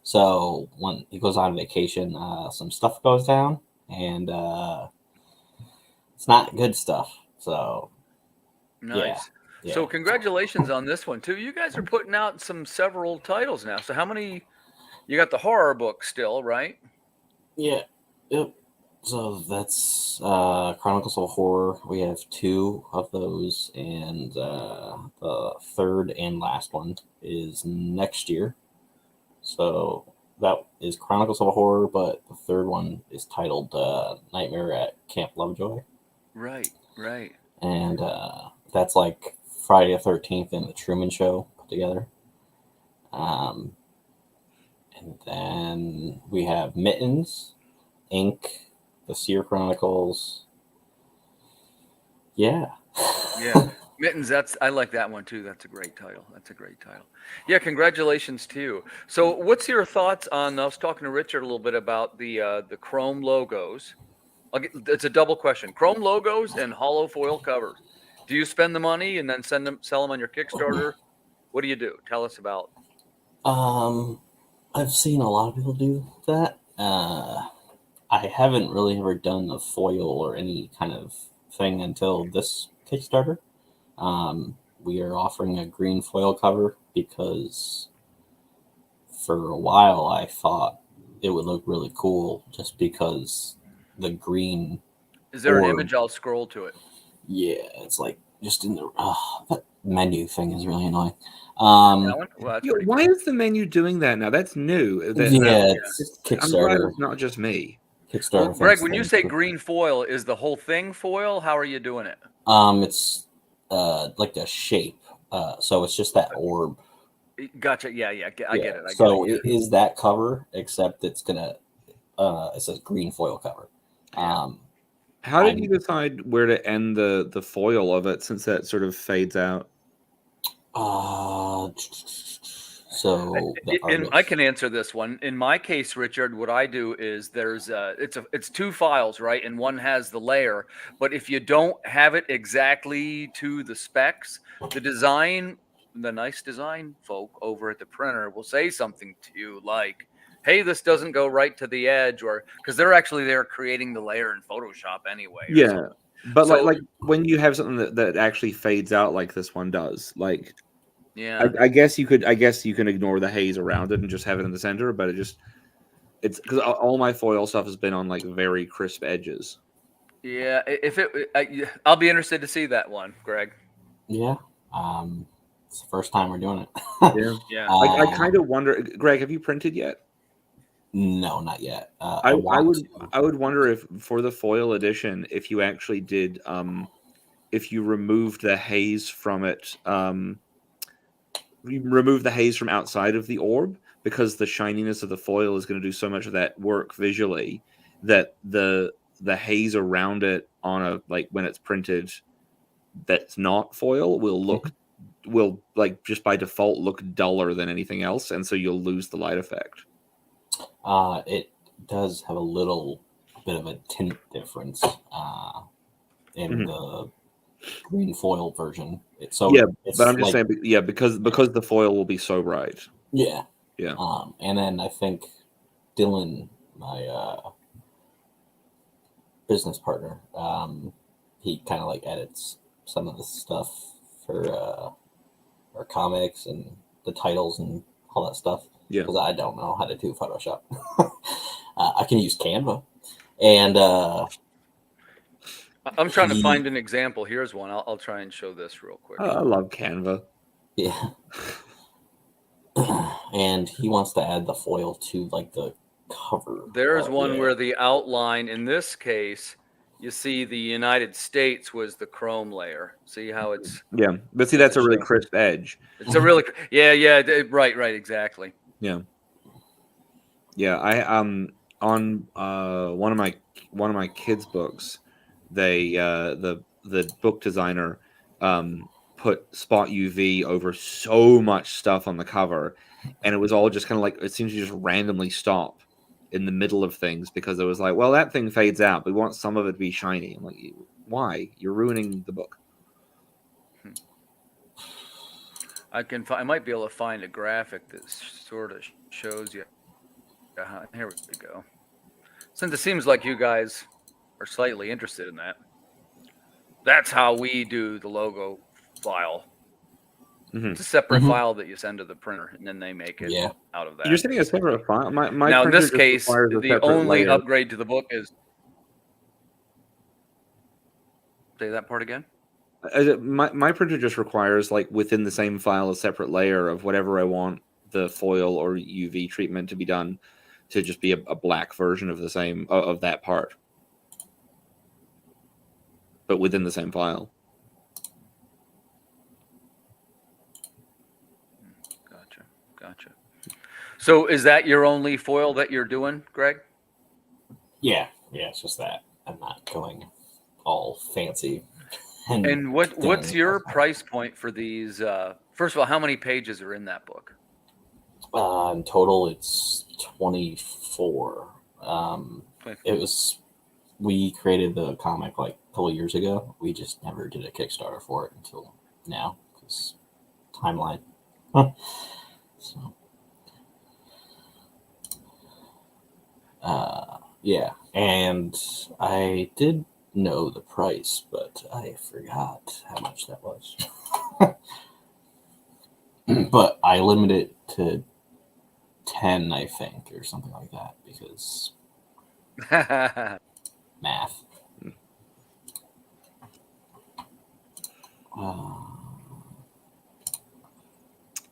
So when he goes on vacation, some stuff goes down, and it's not good stuff. So nice. Yeah. So congratulations on this one too. You guys are putting out several titles now. So how many? You got the horror book still, right? Yeah. Yep. So that's Chronicles of Horror. We have 2 of those, and the third and last one is next year. So that is Chronicles of Horror, but the third one is titled Nightmare at Camp Lovejoy. Right. And that's like Friday the 13th and the Truman Show put together. And then we have Mittens, Ink, the Seer Chronicles. Yeah. Mittens, I like that one too. That's a great title. Yeah, congratulations to you. So what's your thoughts on, I was talking to Richard a little bit about the chrome logos. It's a double question. Chrome logos and hollow foil covers. Do you spend the money and then sell them on your Kickstarter? What do you do? Tell us about I've seen a lot of people do that. I haven't really ever done a foil or any kind of thing until this Kickstarter. We are offering a green foil cover because for a while I thought it would look really cool just because the green. Is there an orb- image? I'll scroll to it. Yeah, it's like just in the that menu thing is really annoying. That one? Well, that's Yeah, pretty why cool. is the menu doing that now? That's new. It's I'm glad Kickstarter. it's not just me. Kickstarter. Well, Greg, thinks when you that say it's- green foil, is the whole thing foil? How are you doing it? it's like a shape. So it's just that orb. Gotcha. Yeah, I get it. So it is that cover, except it's gonna it says green foil cover. Yeah. How did you decide where to end the foil of it, since that sort of fades out? So And I can answer this one. In my case, Richard, what I do is it's two files, right? And one has the layer, but if you don't have it exactly to the specs, the nice design folk over at the printer will say something to you like, "Hey, this doesn't go right to the edge," or because they're creating the layer in Photoshop anyway. or Yeah, something. but So- like when you have something that actually fades out like this one does, like Yeah. I guess you can ignore the haze around it and just have it in the center, but it's because all my foil stuff has been on like very crisp edges. Yeah, I'll be interested to see that one, Greg. Yeah. It's the first time we're doing it. Yeah. I kind of wonder, Greg, have you printed yet? No, not yet. I would wonder if for the foil edition, if you actually did, if you removed the haze from it, you remove the haze from outside of the orb, because the shininess of the foil is going to do so much of that work visually that the haze around it on a, like, when it's printed that's not foil will like just by default look duller than anything else, and so you'll lose the light effect. It does have a little bit of a tint difference in the green foil version. It's but I'm just saying, because the foil will be so bright. Yeah. Yeah. And then I think Dylan, my business partner, he kind of like edits some of the stuff for our comics and the titles and all that stuff. Yeah. Because I don't know how to do Photoshop. I can use Canva. And I'm trying to find an example. Here's one. I'll try and show this real quick. I love Canva. Yeah. And he wants to add the foil to like the cover. There's one where the outline, in this case, you see the United States was the chrome layer. See how it's... Yeah, but see, that's a really crisp edge. It's a really... right, exactly. Yeah. I on one of my kids' books, they the book designer put spot UV over so much stuff on the cover, and it was all just kind of like, it seems to just randomly stop in the middle of things, because it was like, well, that thing fades out, but we want some of it to be shiny. I'm like, why? You're ruining the book. I might be able to find a graphic that sort of shows you. Here we go. Since it seems like you guys are slightly interested in that, that's how we do the logo file. It's a separate file that you send to the printer, and then they make it out of that. You're sending a separate file? My now, in this printer just case, requires a the separate only layer. upgrade to the book is... Say that part again? My printer just requires, like, within the same file, a separate layer of whatever I want the foil or UV treatment to be done, to just be a black version of the same of that part, but within the same file. Gotcha. So is that your only foil that you're doing, Greg? Yeah, it's just that. I'm not going all fancy. And what's your price point for these? First of all, how many pages are in that book? In total, it's 24. We created the comic like a couple years ago. We just never did a Kickstarter for it until now, because timeline. So Yeah, and I did know the price, but I forgot how much that was. But I limited it to 10, I think, or something like that, because math.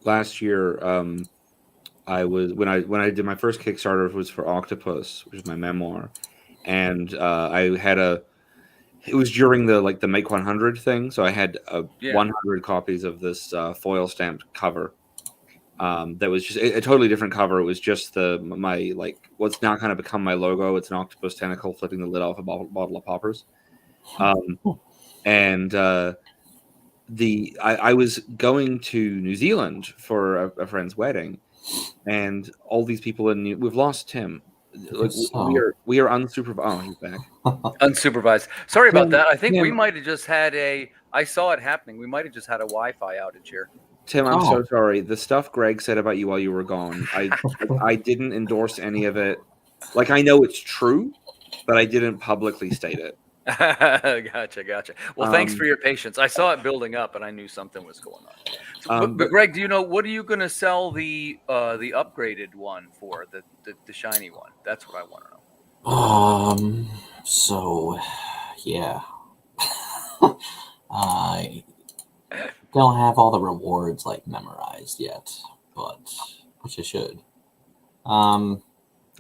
Last year, I was when I did my first Kickstarter was for Octopus, which is my memoir, and I had it was during the Make 100 thing, so I had Yeah. 100 copies of this foil stamped cover. That was just a totally different cover. It was just my what's now kind of become my logo. It's an octopus tentacle flipping the lid off a bottle of poppers. And I was going to New Zealand for a friend's wedding, and all these people we've lost Tim. Like, we are unsupervised. Oh, he's back. Unsupervised. Sorry about that. I think we Tim. might have just had I saw it happening. We might have just had a Wi-Fi outage here. Tim, I'm so sorry. The stuff Greg said about you while you were gone, I didn't endorse any of it. Like, I know it's true, but I didn't publicly state it. Gotcha. Well, thanks for your patience. I saw it building up, and I knew something was going on. So, but Greg, do you know what are you going to sell the upgraded one for? The shiny one. That's what I want to know. So, yeah, I don't have all the rewards memorized yet, but which I should.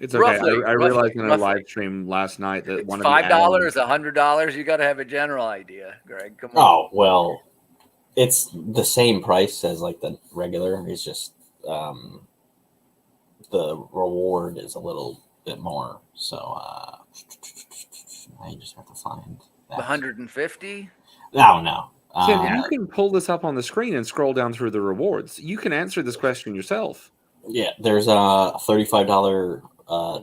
It's okay. I realized in a live stream last night that one of $5, $100. You got to have a general idea, Greg. Come on. Oh well, it's the same price as the regular. It's just the reward is a little bit more. So I just have to find that. 150. Oh no. Tim, you can pull this up on the screen and scroll down through the rewards. You can answer this question yourself. Yeah, there's a $35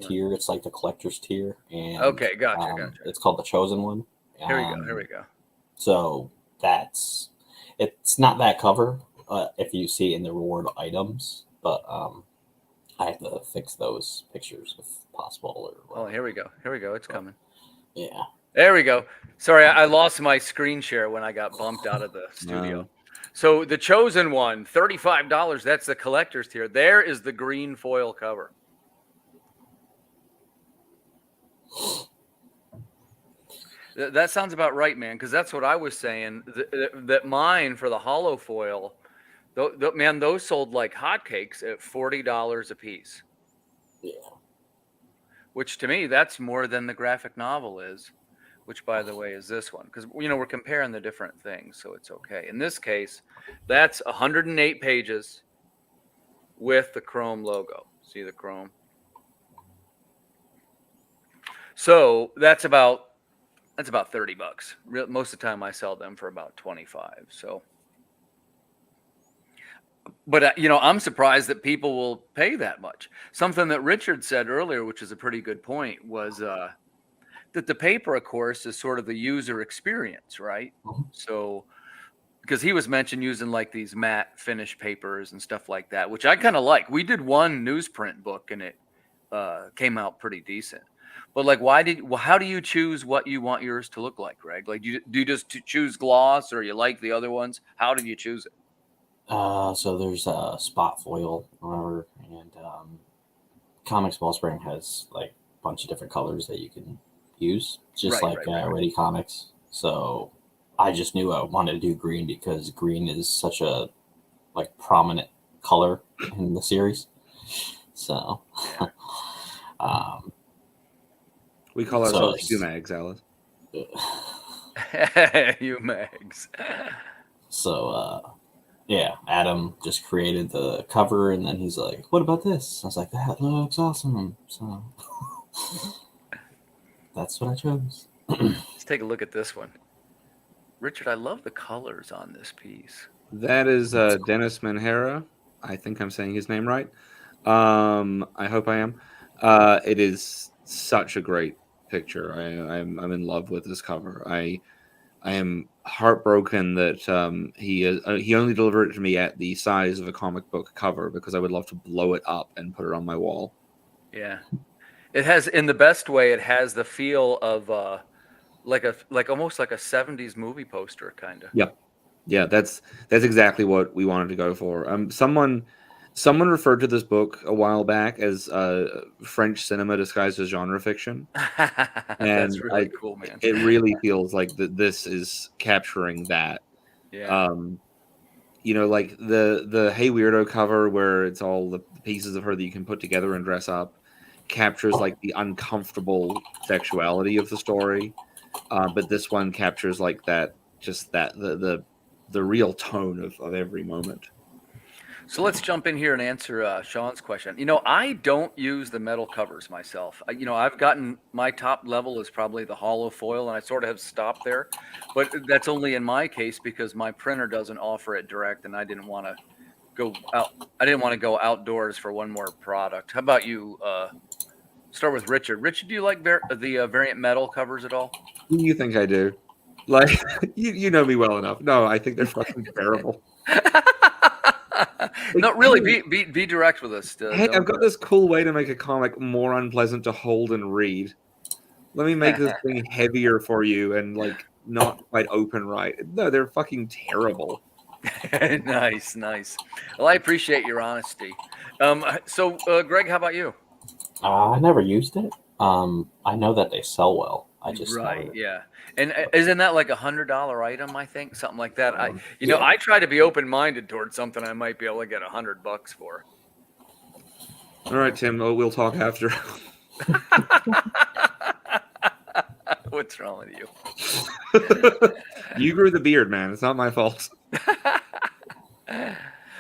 tier. It's like the collector's tier, and okay, gotcha. It's called the Chosen one. Here we go. So it's not that cover if you see it in the reward items, but I have to fix those pictures if possible. Oh, here we go. It's coming. Yeah. There we go. Sorry, I lost my screen share when I got bumped out of the studio. So the Chosen one, $35. That's the collector's tier. There is the green foil cover. That sounds about right, man, because that's what I was saying. That mine for the hollow foil, man, those sold like hotcakes at $40 a piece. Yeah. Which to me, that's more than the graphic novel is. Which, by the way, is this one. Because, we're comparing the different things, so it's okay. In this case, that's 108 pages with the Chrome logo. See the Chrome? So that's about $30. Most of the time I sell them for about 25. So, but I'm surprised that people will pay that much. Something that Richard said earlier, which is a pretty good point, was that the paper, of course, is sort of the user experience, right? Mm-hmm. So, because he was mentioned using these matte finish papers and stuff like that, which I kind of like. We did one newsprint book and it came out pretty decent. But how do you choose what you want yours to look like, Greg? Do you just choose gloss, or you like the other ones? How did you choose it? So there's a spot foil, remember, and Comics Wellspring has a bunch of different colors that you can use, just right. Ready Comics. So I just knew I wanted to do green because green is such a prominent color in the series. So we call ourselves UMAGs, Alice. UMAGs. So yeah, Adam just created the cover, and then he's like, "What about this?" I was like, "That looks awesome." So that's what I chose. Let's take a look at this one. Richard, I love the colors on this piece. That is Dennis Manhera. I think I'm saying his name right. I hope I am. It is such a great picture. I'm in love with this cover. I am heartbroken that he only delivered it to me at the size of a comic book cover, because I would love to blow it up and put it on my wall. Yeah. It has, in the best way, it has the feel of like almost like a 70s movie poster kind of. Yeah, yeah, that's exactly what we wanted to go for. Someone referred to this book a while back as French cinema disguised as genre fiction, That's and really cool, man. it really feels like that this is capturing that. Yeah. Um, like the Hey Weirdo cover where it's all the pieces of her that you can put together and dress up captures like the uncomfortable sexuality of the story, but this one captures like that, just that the real tone of every moment. So let's jump in here and answer Sean's question. You know, I don't use the metal covers myself. I've gotten my top level is probably the hollow foil, and I sort of have stopped there. But that's only in my case because my printer doesn't offer it direct, and I didn't want to go out. I didn't want to go outdoors for one more product. How about you? Start with Richard. Richard, do you like the variant metal covers at all? You think I do? Like you know me well enough. No, I think they're fucking terrible. No, really, be direct with us. Hey, I've Don't. got this cool way to make a comic more unpleasant to hold and read. Let me make this thing heavier for you and like not quite open right. No, they're fucking terrible. Nice, nice. Well, I appreciate your honesty. So, Greg, how about you? I never used it. I know that they sell well. I just Right, never. yeah. And isn't that like $100 item? I think something like that. Yeah. I try to be open-minded towards something I might be able to get $100 for. All right, Tim. We'll talk after. What's wrong with you? You grew the beard, man. It's not my fault.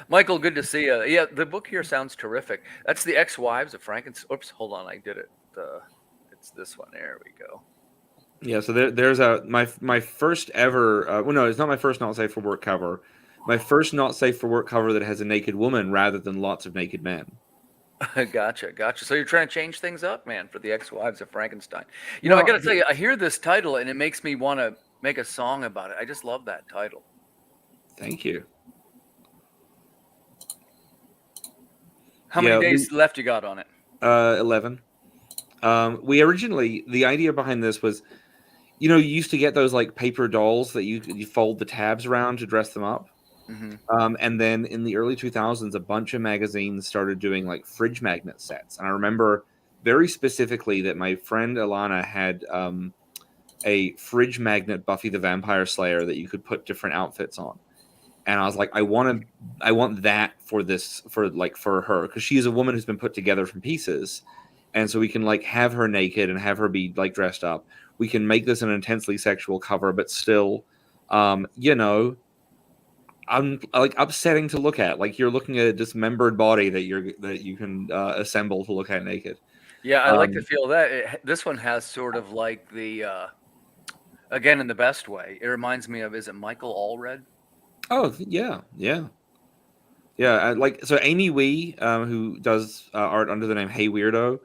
Michael, good to see you. Yeah, the book here sounds terrific. That's the Ex-Wives of Frankenstein. Oops, hold on, I did it. It's this one. There we go. Yeah, so there's my first ever. Well, no, it's not my first not safe for work cover. My first not safe for work cover that has a naked woman rather than lots of naked men. Gotcha. So you're trying to change things up, man, for the Ex-Wives of Frankenstein. I got to tell you, I hear this title and it makes me want to make a song about it. I just love that title. Thank you. How many days left you got on it? 11. We originally, the idea behind this was, you used to get those like paper dolls that you fold the tabs around to dress them up. Mm-hmm. And then in the early 2000s, a bunch of magazines started doing like fridge magnet sets. And I remember very specifically that my friend Alana had a fridge magnet Buffy the Vampire Slayer that you could put different outfits on. And I was like, I want that for her, because she is a woman who's been put together from pieces. And so we can like have her naked and have her be like dressed up. We can make this an intensely sexual cover, but still, like upsetting to look at. Like you're looking at a dismembered body that you can assemble to look at naked. Yeah, I like to feel that. This one has sort of like the, again, in the best way. It reminds me of, is it Michael Allred? Oh, yeah. So Amy Wee, who does art under the name Hey Weirdo.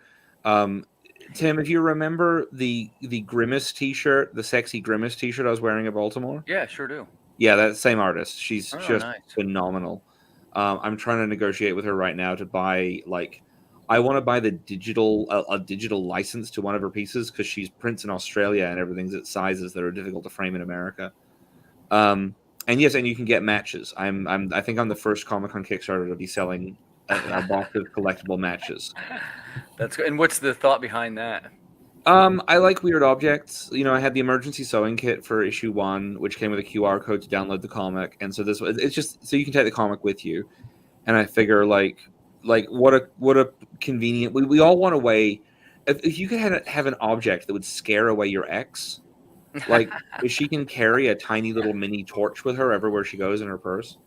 Tim, if you remember the Grimace T-shirt, the sexy Grimace T-shirt I was wearing at Baltimore? Yeah, sure do. Yeah, that same artist. She's just nice. phenomenal. I'm trying to negotiate with her right now to buy I want to buy the digital a digital license to one of her pieces because she's prints in Australia and everything's at sizes that are difficult to frame in America. And yes, and you can get matches. I think I'm the first Comic-Con Kickstarter to be selling a box of collectible matches. That's good. And what's the thought behind that? I like weird objects. I had the emergency sewing kit for issue 1, which came with a QR code to download the comic, and so it's just so you can take the comic with you. And I figure like what a convenient. We all want a way. If you could have an object that would scare away your ex. Like if she can carry a tiny little mini torch with her everywhere she goes in her purse.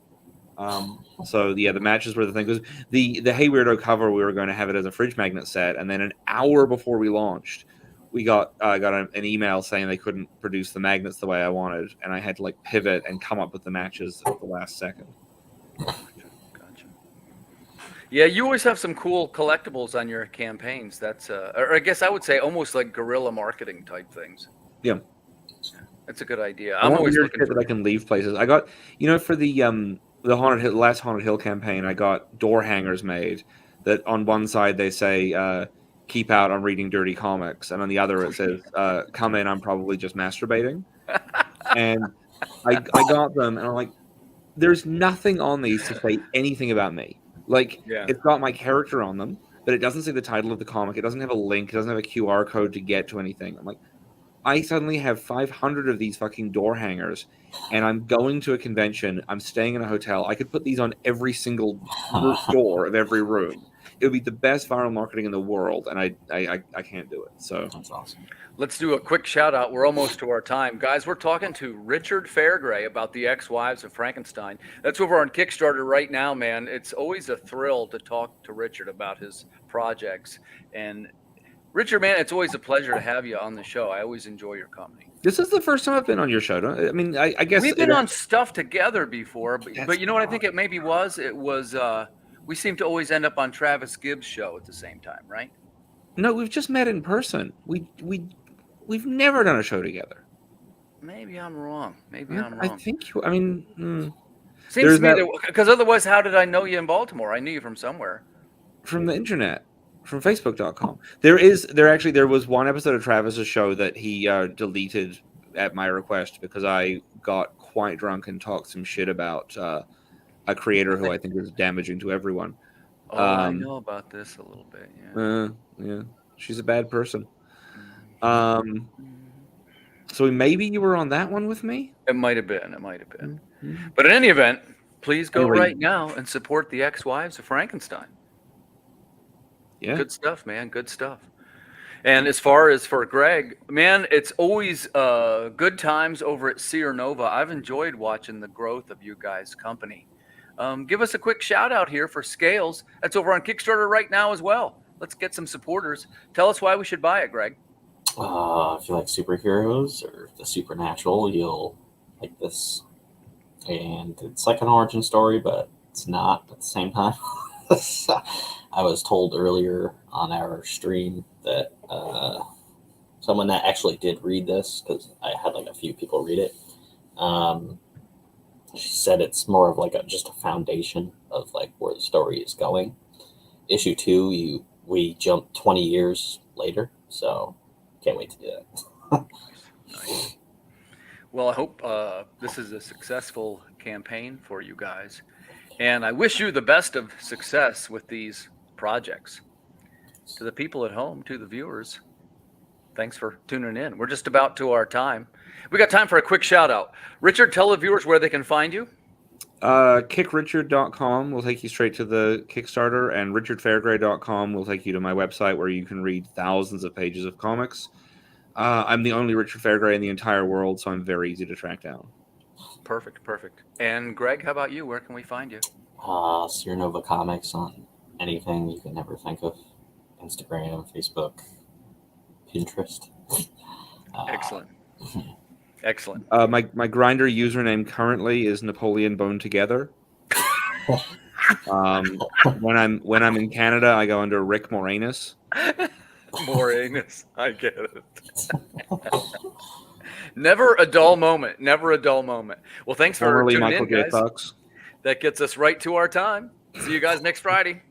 So yeah, the matches were the thing. Because the Hey Weirdo cover, we were going to have it as a fridge magnet set, and then an hour before we launched, we got an email saying they couldn't produce the magnets the way I wanted, and I had to like pivot and come up with the matches at the last second. Gotcha. Yeah, you always have some cool collectibles on your campaigns. That's or I guess I would say almost like guerrilla marketing type things. Yeah. That's a good idea. I'm always looking for that I can leave places. I got, for the last Haunted Hill campaign, I got door hangers made that on one side they say, keep out, I'm reading dirty comics, and on the other it says, come in, I'm probably just masturbating. And I got them, and I'm like, there's nothing on these to say anything about me. Like, Yeah. it's got my character on them, but it doesn't say the title of the comic. It doesn't have a link. It doesn't have a QR code to get to anything. I'm like, I suddenly have 500 of these fucking door hangers, and I'm going to a convention. I'm staying in a hotel. I could put these on every single door of every room. It would be the best viral marketing in the world, and I can't do it. So That's awesome. Let's do a quick shout out. We're almost to our time. Guys, we're talking to Richard Fairgray about the Ex-Wives of Frankenstein. That's over on Kickstarter right now, man. It's always a thrill to talk to Richard about his projects. And Richard, man, it's always a pleasure to have you on the show. I always enjoy your company. this is the first time I've been on your show. I mean, I guess We've been on stuff together before, but you know what I think it maybe was? It was, we seem to always end up on Travis Gibbs' show at the same time, right? No, we've just met in person. We've never done a show together. Maybe I'm wrong. Maybe I'm wrong. I think you. I mean, Seems to me because otherwise, how did I know you in Baltimore? I knew you from somewhere. from the internet, from Facebook.com. There was one episode of Travis's show that he deleted at my request because I got quite drunk and talked some shit about a creator who I think is damaging to everyone. Oh, I know about this a little bit. Yeah. Yeah, she's a bad person. So maybe you were on that one with me? It might have been. It might have been. Mm-hmm. But in any event, please go Anyway. right now and support the Ex-Wives of Frankenstein. Yeah. Good stuff, man. Good stuff. And as far as for Greg, man, it's always good times over at Sierra Nova. I've enjoyed watching the growth of you guys' company. Give us a quick shout out here for Scales. That's over on Kickstarter right now as well. Let's get some supporters. Tell us why we should buy it, Greg. If you like superheroes or the supernatural, you'll like this. And it's like an origin story, but it's not at the same time. I was told earlier on our stream that someone that actually did read this, because I had like a few people read it, she said it's more of like just a foundation of like where the story is going. Issue 2, we jump 20 years later, so can't wait to do that. Nice. Well, I hope this is a successful campaign for you guys. And I wish you the best of success with these projects. To the people at home, to the viewers, thanks for tuning in. We're just about to our time. We got time for a quick shout out. Richard, tell the viewers where they can find you. Kickrichard.com will take you straight to the Kickstarter, and richardfairgray.com will take you to my website where you can read thousands of pages of comics. I'm the only Richard Fairgray in the entire world, so I'm very easy to track down. Perfect. And Greg, how about you? Where can we find you? Sierra Nova Comics on anything you can ever think of. Instagram, Facebook, Pinterest. Excellent. My Grinder username currently is Napoleon Bone Together. When I'm in Canada, I go under Rick Moranis. Moranis, I get it. Never a dull moment. Well, thanks for Formerly tuning Michael in, guys. J. Fox. That gets us right to our time. See you guys next Friday.